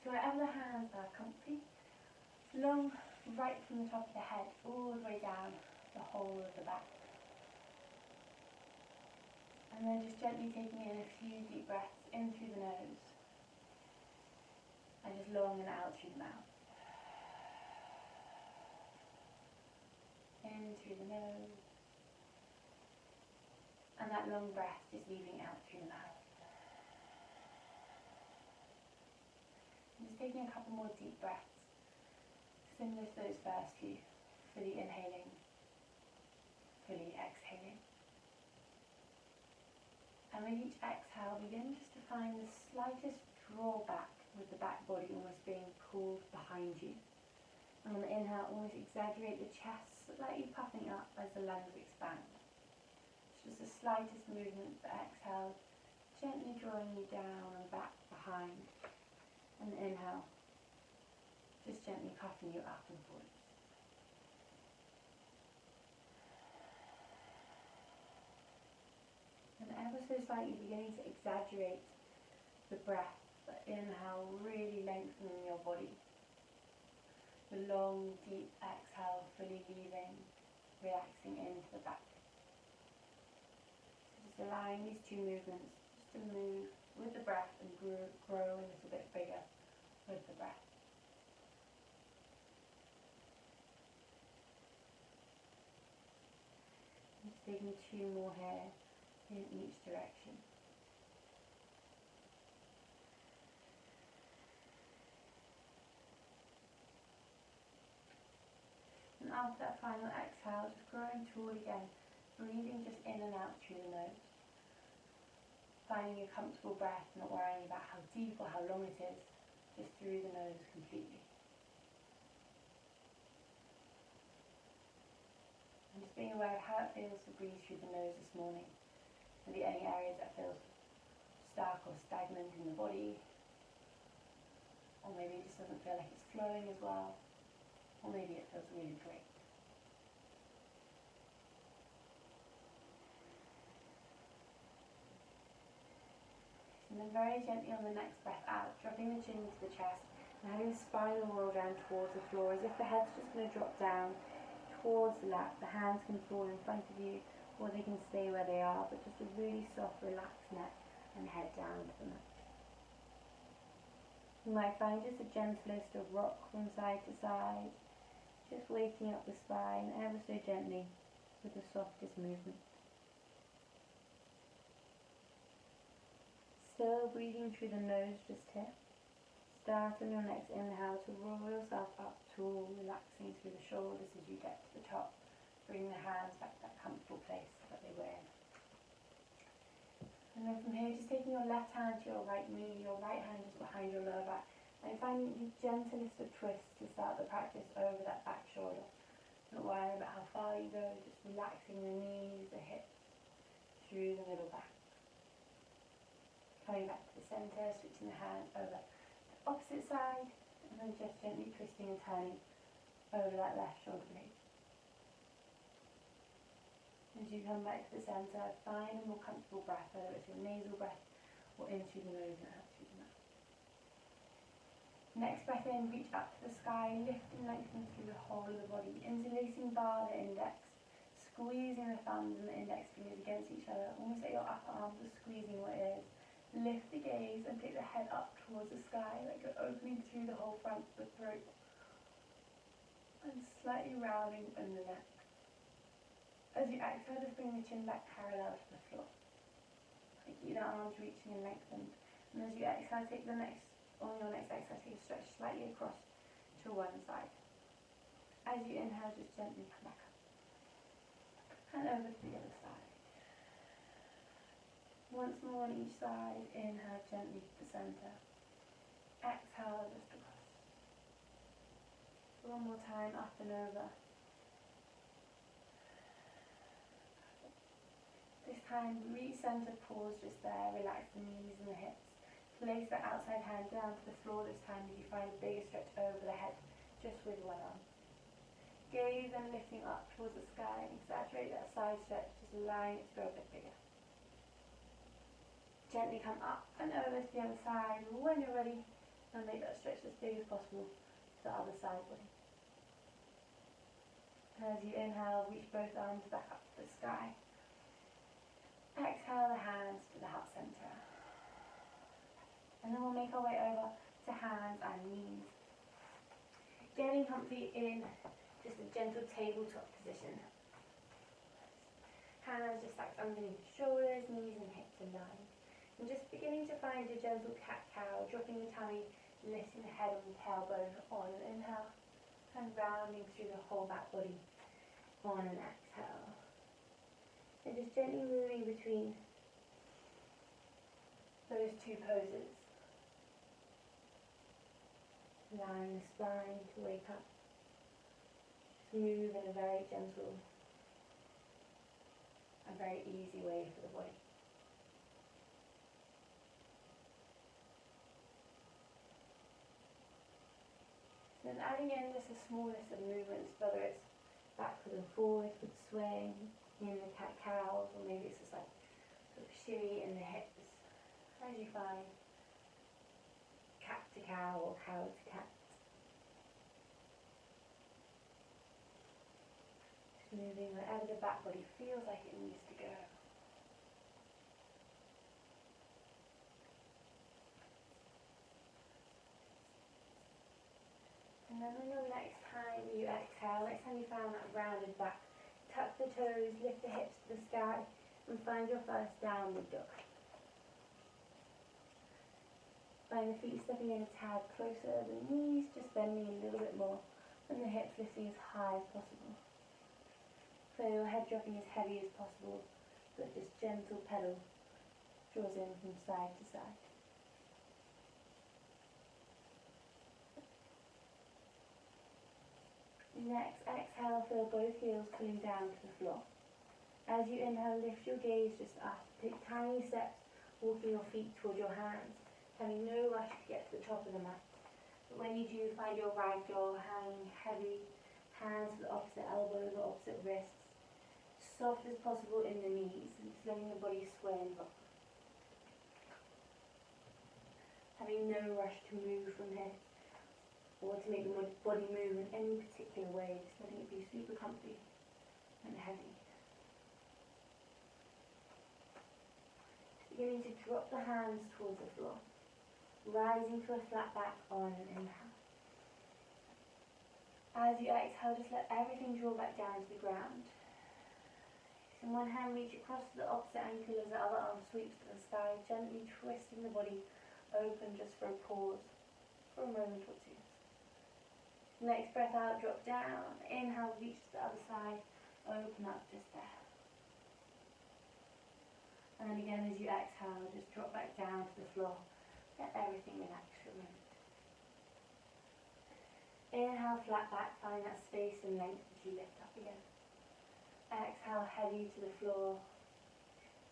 So wherever the hands are comfy, long right from the top of the head all the way down the whole of the back. And then just gently taking in a few deep breaths in through the nose and just long and out through the mouth. In through the nose, and that long breath just leaving out through the mouth. And just taking a couple more deep breaths, similar to those first few, fully inhaling, fully exhaling. And with each exhale, begin just to find the slightest drawback with the back body almost being pulled behind you. And on the inhale, almost exaggerate the chest, slightly puffing up as the lungs expand. It's just the slightest movement for exhale, gently drawing you down and back behind. And the inhale, just gently puffing you up and forward. And ever so slightly beginning to exaggerate the breath, the inhale really lengthening your body. The long, deep exhale fully leaving, relaxing into the back. So just allowing these two movements just to move with the breath and grow a little bit bigger with the breath. And just taking two more here in each direction. And after that final exhale, just growing tall again, breathing just in and out through the nose. Finding a comfortable breath, not worrying about how deep or how long it is, just through the nose completely. And just being aware of how it feels to breathe through the nose this morning. Maybe any areas that feel stuck or stagnant in the body, or maybe it just doesn't feel like it's flowing as well, or maybe it feels really great. And then very gently on the next breath out, dropping the chin into the chest and having the spinal roll down towards the floor as if the head's just going to drop down towards the lap. The hands can fall in front of you or they can stay where they are, but just a really soft, relaxed neck and head down to the mat. You might find just the gentlest of rock from side to side, just waking up the spine ever so gently with the softest movement. Still breathing through the nose just here. Start on your next inhale to roll yourself up tall, relaxing through the shoulders as you get to the top. Bring the hands back to that comfortable place that they were in. And then from here, just taking your left hand to your right knee, your right hand just behind your lower back, and finding the gentlest of twists to start the practice over that back shoulder. Not worrying about how far you go, just relaxing the knees, the hips, through the middle back. Coming back to the centre, switching the hands over the opposite side, and then just gently twisting and turning over that left shoulder blade. As you come back to the centre, find a more comfortable breath, whether it's your nasal breath or in through the nose and out through the mouth. Next breath in, reach up to the sky, lift and lengthen through the whole of the body, interlacing bar the index, squeezing the thumbs and the index fingers against each other, almost like your upper arms are squeezing what it is. Lift the gaze and take the head up towards the sky, like you're opening through the whole front of the throat, and slightly rounding under the neck. As you exhale, just bring the chin back parallel to the floor. Keep the arms reaching and lengthened. And as you exhale, on your next exhale, take a stretch slightly across to one side. As you inhale, just gently come back up. And over to the other side. Once more on each side, inhale gently to the centre. Exhale just across. One more time, up and over. This time, recenter, pause just there, relax the knees and the hips. Place that outside hand down to the floor this time as you find a bigger stretch over the head, just with one arm. Gaze and lifting up towards the sky, exaggerate that side stretch, just allowing it to go a bit bigger. Gently come up and over to the other side. When you're ready, And make that stretch as big as possible to the other side body. And as you inhale, reach both arms back up to the sky. Exhale the hands to the heart center. And then we'll make our way over to hands and knees. Getting comfy in just a gentle tabletop position. Hands just stacked underneath the shoulders, knees and hips aligned. And just beginning to find your gentle cat-cow, dropping the tummy, lifting the head and the tailbone on an inhale, and rounding through the whole back body on an exhale. And just gently moving between those two poses. Allowing the spine to wake up. Just move in a very gentle and very easy way for the body. Then adding in just the smallest of movements, whether it's backwards and forwards with swaying in the cat-cows, or maybe it's just like sort of shimmy in the hips, as you find cat to cow or cow to cat. Just moving wherever the back body feels like it needs to go. And then on your next time you exhale, next time you found that rounded back, tuck the toes, lift the hips to the sky, and find your first downward dog. Find the feet stepping in a tad closer, the knees just bending a little bit more, and the hips lifting as high as possible. Feel your head dropping as heavy as possible, but this gentle pedal draws in from side to side. Next, exhale, feel both heels pulling down to the floor. As you inhale, lift your gaze just up. Take tiny steps, walking your feet toward your hands, having no rush to get to the top of the mat. But when you do, find your ragdoll hanging heavy, hands to the opposite elbows or opposite wrists, soft as possible in the knees, and just letting the body sway and rock. Having no rush to move from here, or to make the body move in any particular way, just letting it be super comfy and heavy. Just beginning to drop the hands towards the floor, rising to a flat back on an inhale. As you exhale, just let everything draw back down to the ground. So in one hand, reach across to the opposite ankle as the other arm sweeps to the sky, gently twisting the body open just for a pause, for a moment or two. Next breath out, drop down. Inhale, reach to the other side, open up just there. And then again, as you exhale, just drop back down to the floor. Let everything relax for a moment. Inhale, flat back, find that space and length as you lift up again. Exhale, heavy to the floor.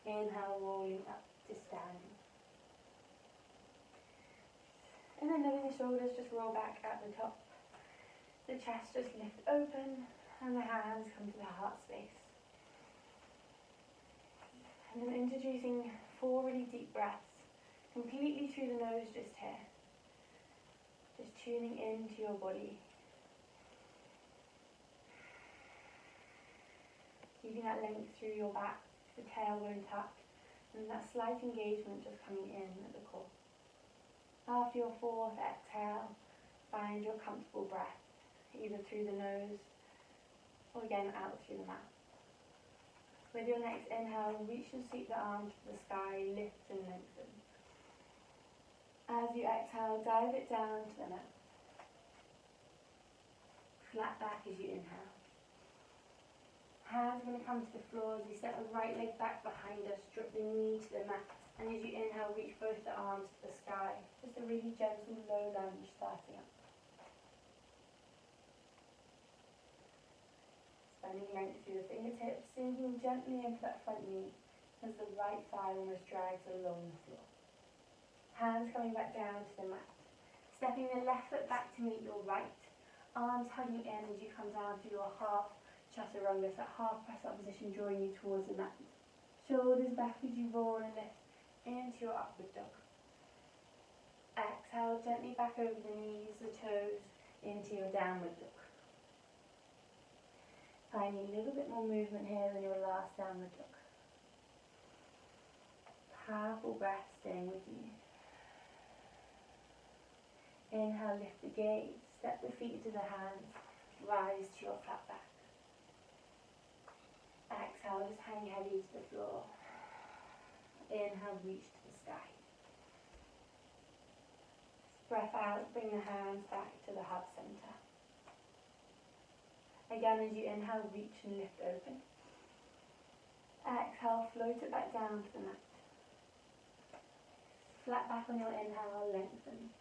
Inhale, rolling up to standing. And then letting the shoulders just roll back at the top. The chest just lift open and the hands come to the heart space. And then introducing 4 really deep breaths, completely through the nose just here. Just tuning into your body. Keeping that length through your back, the tailbone tucked, and that slight engagement just coming in at the core. After your 4th exhale, find your comfortable breath, either through the nose or again out through the mouth. With your next inhale, reach and sweep the arms to the sky, lift and lengthen. As you exhale, dive it down to the mat. Flat back as you inhale. Hands are going to come to the floor as you set the right leg back behind us, drop the knee to the mat. And as you inhale, reach both the arms to the sky. Just a really gentle low lunge starting up. Spanning length through the fingertips, sinking gently into that front knee as the right thigh almost drags along the floor. Hands coming back down to the mat. Stepping the left foot back to meet your right. Arms hugging in as you come down to your half chaturanga, that half press up position drawing you towards the mat. Shoulders back as you roll and lift into your upward dog. Exhale. exhale, gently back over the knees, the toes, into your downward dog. Finding a little bit more movement here than your last downward dog. Powerful breath staying with you. Inhale, lift the gaze, step the feet to the hands, rise to your flat back. Exhale, just hang heavy to the floor. Inhale, reach to the sky. Breath out, bring the hands back to the heart center. Again, as you inhale, reach and lift open. Exhale, float it back down to the mat. Flat back on your inhale, lengthen.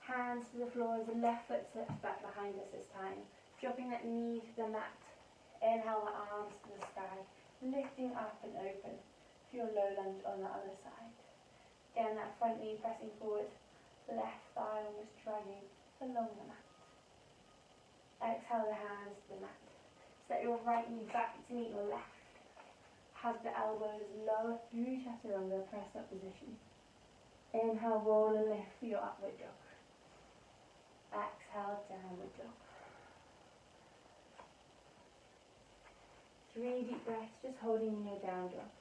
Hands to the floor as the left foot slips back behind us this time. Dropping that knee to the mat. Inhale, the arms to the sky. Lifting up and open for your low lunge on the other side. Again, that front knee pressing forward. Left thigh almost dragging along the mat. Exhale the hands to the mat. Set your right knee back to meet your left. Hug the elbows lower through chaturanga, press up position. Inhale, roll and lift for your upward dog. Exhale, downward dog. 3 deep breaths, just holding in your down dog.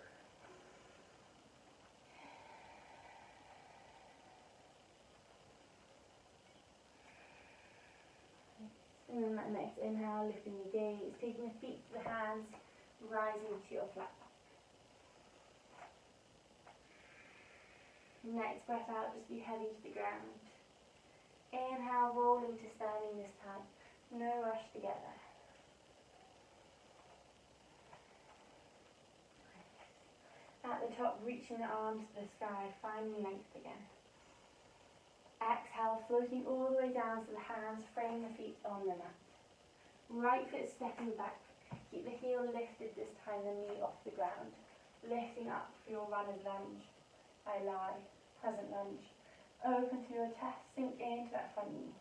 And then that next inhale, lifting the gaze, taking the feet to the hands, rising to your flat back. Next breath out, just be heavy to the ground. Inhale, rolling to standing this time. No rush to get there. At the top, reaching the arms to the sky, finding length again. Exhale, floating all the way down to the hands, frame the feet on the mat. Right foot stepping back. Keep the heel lifted this time, the knee off the ground. Lifting up for your runner's lunge. I lie, present lunge. Open through your chest, sink into that front knee.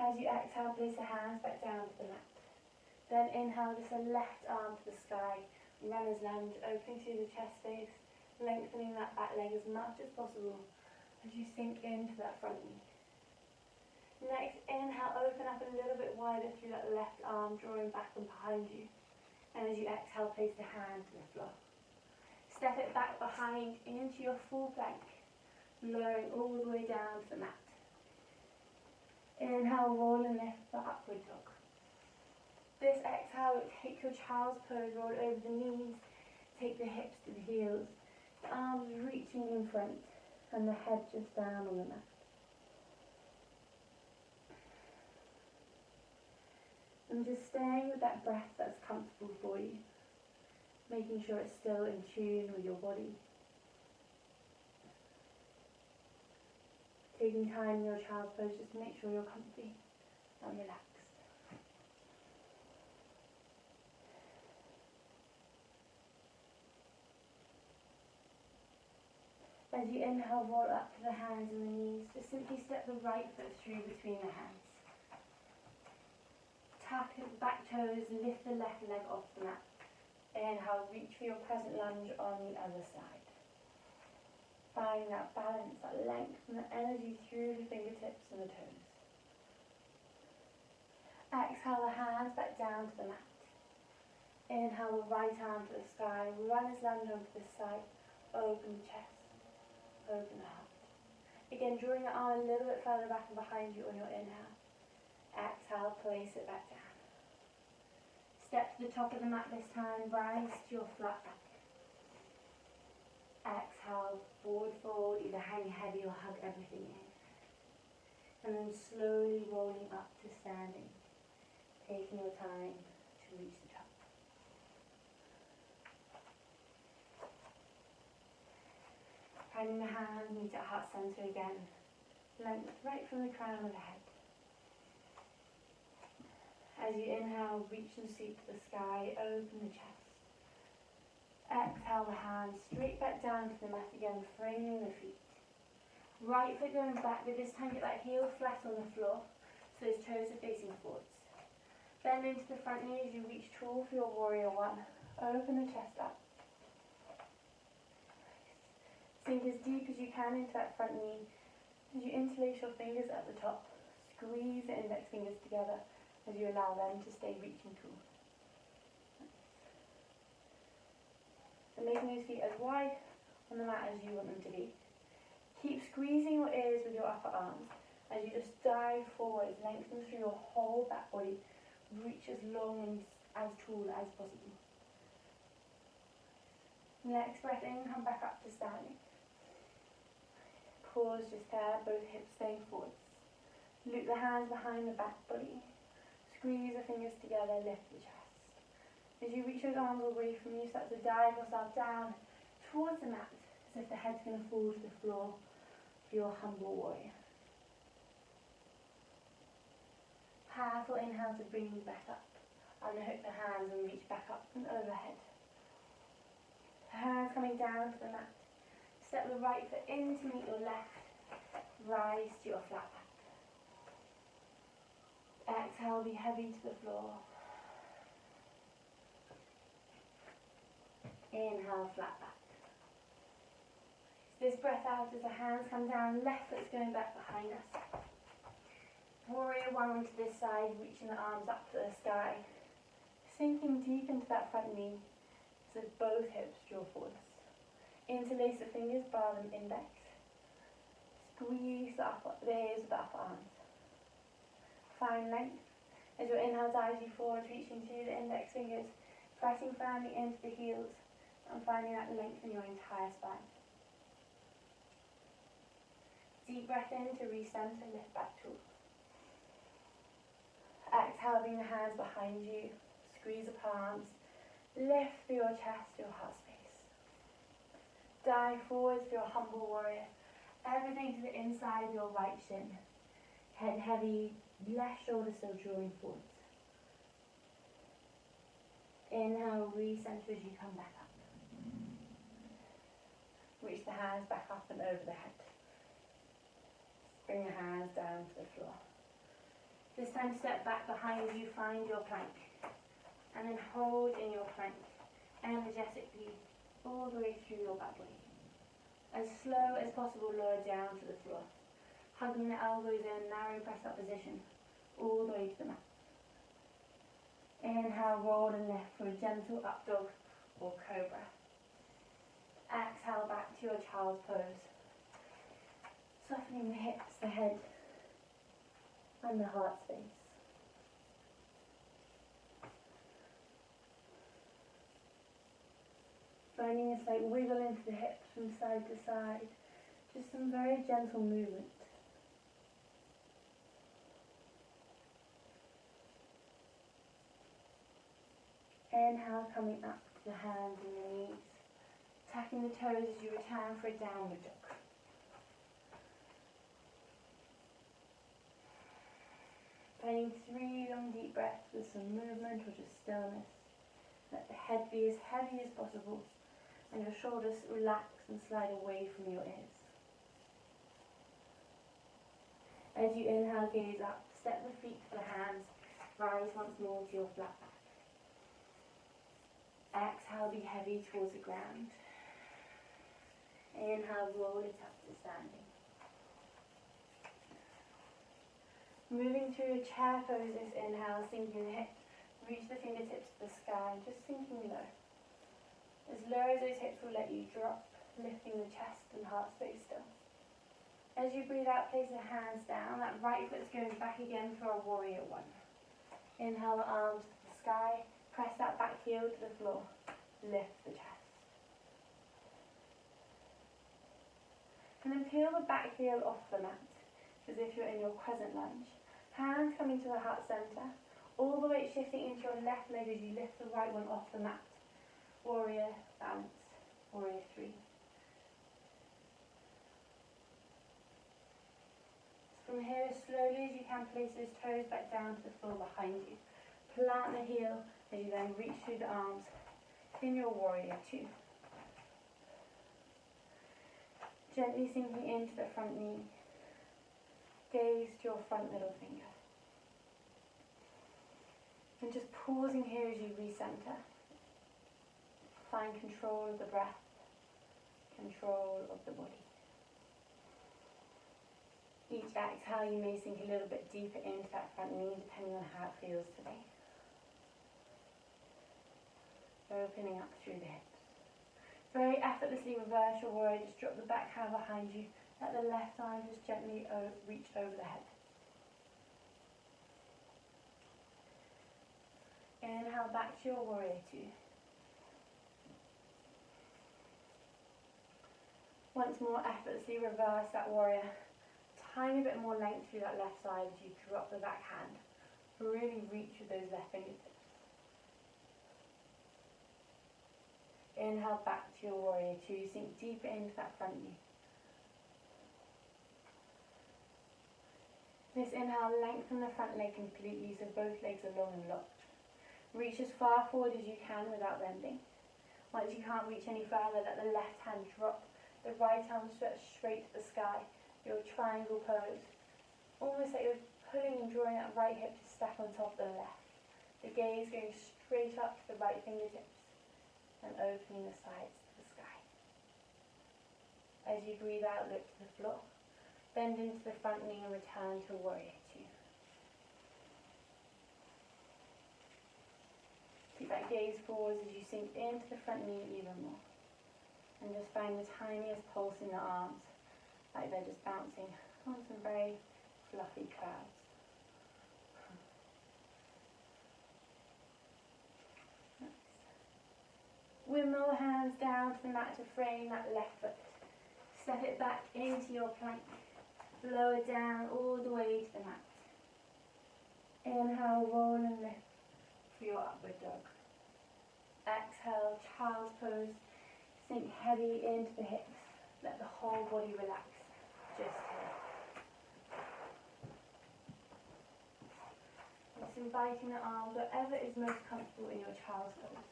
As you exhale, place the hands back down to the mat. Then inhale, just a left arm to the sky. Runner's lunge, opening through the chest space, lengthening that back leg as much as possible as you sink into that front knee. Next, inhale, open up a little bit wider through that left arm, drawing back and behind you. And as you exhale, place the hand to the floor. Step it back behind into your full plank, lowering all the way down to the mat. Inhale, roll and lift for upward dog. This exhale, take your child's pose, roll over the knees, take the hips to the heels, the arms reaching in front, and the head just down on the mat. And just staying with that breath that's comfortable for you, making sure it's still in tune with your body. Taking time in your child's pose just to make sure you're comfy and relaxed. As you inhale, roll up to the hands and the knees. Just simply step the right foot through between the hands. Tap the back toes, lift the left leg off the mat. Inhale, reach for your present lunge on the other side. Find that balance, that length and the energy through the fingertips and the toes. Exhale the hands back down to the mat. Inhale the right arm to the sky, runner's lunge onto the side, open the chest. Open the heart. Again, drawing the arm a little bit further back and behind you on your inhale. Exhale, place it back down. Step to the top of the mat this time, rise to your flat back. Exhale, forward fold, either hang heavy or hug everything in. And then slowly rolling up to standing, taking your time to reach the top. Finding the hands meet at heart center again. Length right from the crown of the head. As you inhale, reach and sweep to the sky, open the chest. Exhale the hands straight back down to the mat again, framing the feet. Right foot going back, but this time get that heel flat on the floor, so those toes are facing forwards. Bend into the front knee as you reach tall for your warrior one. Open the chest up. Sink as deep as you can into that front knee As you interlace your fingers at the top, squeeze the index fingers together as you allow them to stay reaching through. And making those feet as wide on the mat as you want them to be. Keep squeezing your ears with your upper arms as you just dive forward, lengthen through your whole back body, reach as long and as tall as possible. Next breath in, come back up to standing. Pause just there, both hips staying forwards. Loop the hands behind the back body. Squeeze the fingers together, lift the chest. As you reach those arms away from you, start to dive yourself down towards the mat, as if the head's going to fall to the floor for your humble warrior. Powerful inhale to bring you back up. Unhook the hands and reach back up and overhead. Hands coming down to the mat. Step the right foot in to meet your left. Rise to your flat back. Exhale, be heavy to the floor. Inhale, flat back. This breath out as the hands come down, left foot's going back behind us. Warrior one onto this side, reaching the arms up to the sky. Sinking deep into that front knee so both hips draw forwards. Interlace the fingers, bar them index. Squeeze the ears with the upper arms. Find length. As your inhale dives you forward, reaching through the index fingers, pressing firmly into the heels, and finding that length in your entire spine. Deep breath in to recenter, lift back tall. Exhale, bring the hands behind you, squeeze the palms, lift through your chest, your heart space. Dive forward for your humble warrior, everything to the inside of your right shin. Head heavy, left shoulder still drawing forwards. Inhale, recenter as you come back up. Reach the hands back up and over the head. Bring the hands down to the floor. This time step back behind you, find your plank. And then hold in your plank, energetically, all the way through your back body. As slow as possible, lower down to the floor. Hugging the elbows in, narrow press up position, all the way to the mat. Inhale, roll and lift for a gentle up dog or cobra. Exhale, back to your child's pose. Softening the hips, the head, and the heart space. Finding a slight wiggle into the hips from side to side. Just some very gentle movement. Inhale, coming up to the hands and the knees. Tapping the toes as you return for a downward dog. Finding 3 long deep breaths with some movement or just stillness. Let the head be as heavy as possible and your shoulders relax and slide away from your ears. As you inhale, gaze up, step the feet to the hands, rise once more to your flat back. Exhale, be heavy towards the ground. Inhale, roll it up to standing. Moving through a chair pose, this inhale, sinking the hips. Reach the fingertips to the sky, just sinking low. As low as those hips will let you drop, lifting the chest and heart space still. As you breathe out, place the hands down. That right foot's going back again for a warrior one. Inhale the arms to the sky, press that back heel to the floor, lift the chest. And then peel the back heel off the mat, as if you're in your crescent lunge. Hands coming to the heart center. All the weight shifting into your left leg as you lift the right one off the mat. Warrior, balance, warrior 3. From here, as slowly as you can, place those toes back down to the floor behind you. Plant the heel as you then reach through the arms in your warrior 2. Gently sinking into the front knee. Gaze to your front middle finger. And just pausing here as you recenter. Find control of the breath, control of the body. Each exhale you may sink a little bit deeper into that front knee depending on how it feels today. Opening up through the hips. Very effortlessly reverse your warrior, just drop the back hand behind you. Let the left arm just gently reach over the head. Inhale back to your warrior two. Once more, effortlessly reverse that warrior. Tiny bit more length through that left side as you drop the back hand. Really reach with those left fingertips. Inhale back to your warrior two. Sink deeper into that front knee. This inhale, lengthen the front leg completely so both legs are long and locked. Reach as far forward as you can without bending. Once you can't reach any further, let the left hand drop. The right arm stretch straight to the sky. Your triangle pose. Almost like you're pulling and drawing that right hip to stack on top of the left. The gaze going straight up to the right fingertips and opening the sides to the sky. As you breathe out, look to the floor. Bend into the front knee and return to warrior two. Keep that gaze forwards as you sink into the front knee even more. And just find the tiniest pulse in the arms, like they're just bouncing on some very fluffy clouds. Nice. Windmill the hands down to the mat to frame that left foot. Step it back into your plank. Lower down all the way to the mat. Inhale, roll and lift for your upward dog. Exhale, child's pose. Sink heavy into the hips. Let the whole body relax just here. Just inviting the arms wherever is most comfortable in your child's pose.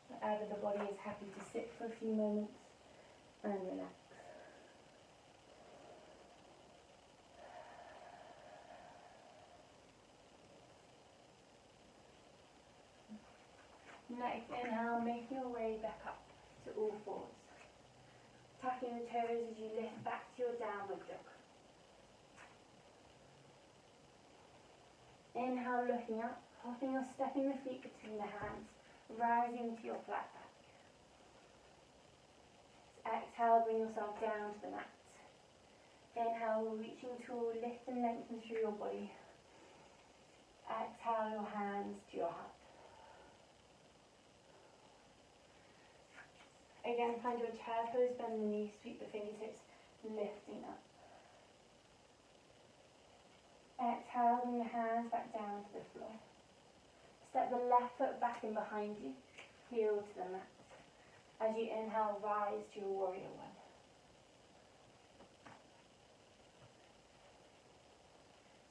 Wherever the body is happy to sit for a few moments and relax. Next inhale, make your way back up to all fours. Tucking the toes as you lift back to your downward dog. Inhale, looking up, hopping or stepping the feet between the hands, rising to your flat back. Exhale, bring yourself down to the mat. Inhale, reaching tall, lift and lengthen through your body. Exhale, your hands to your heart. Again, find your chair pose, bend the knees, sweep the fingertips, lifting up. Exhale, bring the hands back down to the floor. Step the left foot back in behind you, heel to the mat. As you inhale, rise to your warrior one.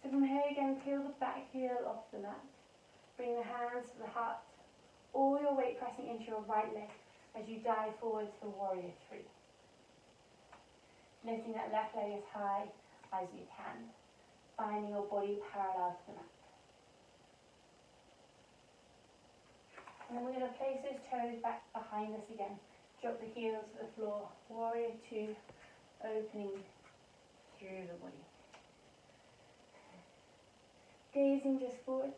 So from here again, peel the back heel off the mat. Bring the hands to the heart, all your weight pressing into your right leg as you dive forward to warrior three. Lifting that left leg as high as you can, finding your body parallel to the mat. And then we're going to place those toes back behind us again. Drop the heels to the floor. Warrior two, opening through the body. Gazing just forwards.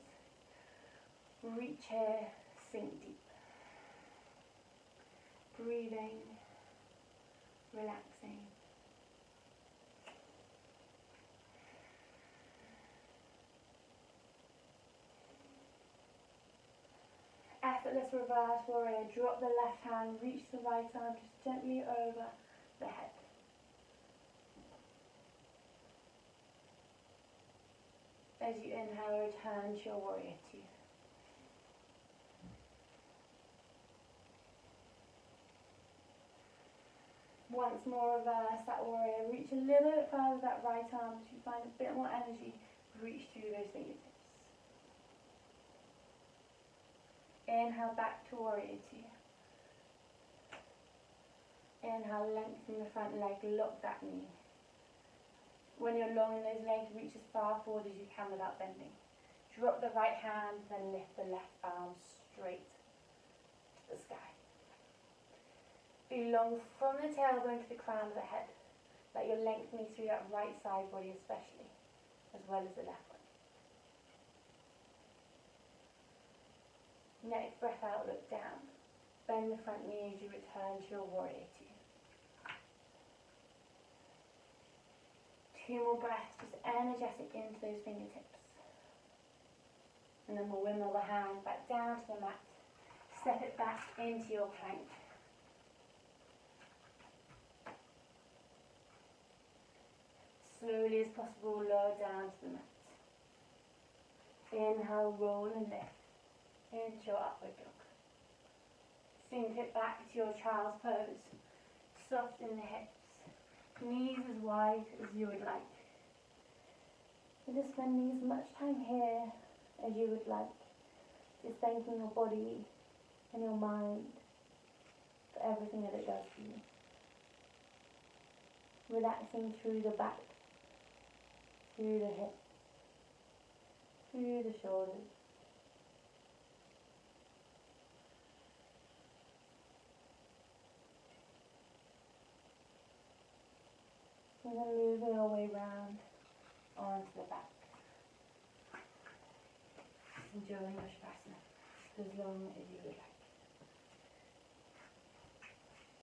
Reach here, sink deep. Breathing, relaxing. Effortless reverse warrior. Drop the left hand, reach the right arm just gently over the head. As you inhale, return to your warrior two. Once more, reverse that warrior. Reach a little bit further with that right arm as you find a bit more energy. Reach through those fingertips. Inhale back to warrior two. Inhale, lengthen the front leg, lock that knee. When you're long in those legs, reach as far forward as you can without bending. Drop the right hand, then lift the left arm straight to the sky. Be long from the tailbone to the crown of the head. Like you're lengthening through that right side body especially, as well as the left one. Next breath out, look down. Bend the front knee as you return to your warrior two. Two more breaths, just energetic into those fingertips. And then we'll wimble the hands back down to the mat. Step it back into your plank. Slowly as possible, lower down to the mat. Inhale, roll and lift into your upward dog. Sink it back to your child's pose. Soften the hips. Knees as wide as you would like. And just spending as much time here as you would like. Just thanking your body and your mind for everything that it does for you. Relaxing through the back, through the hips, through the shoulders. And then moving our way round onto the back. Just enjoying your savasana for as long as you would like.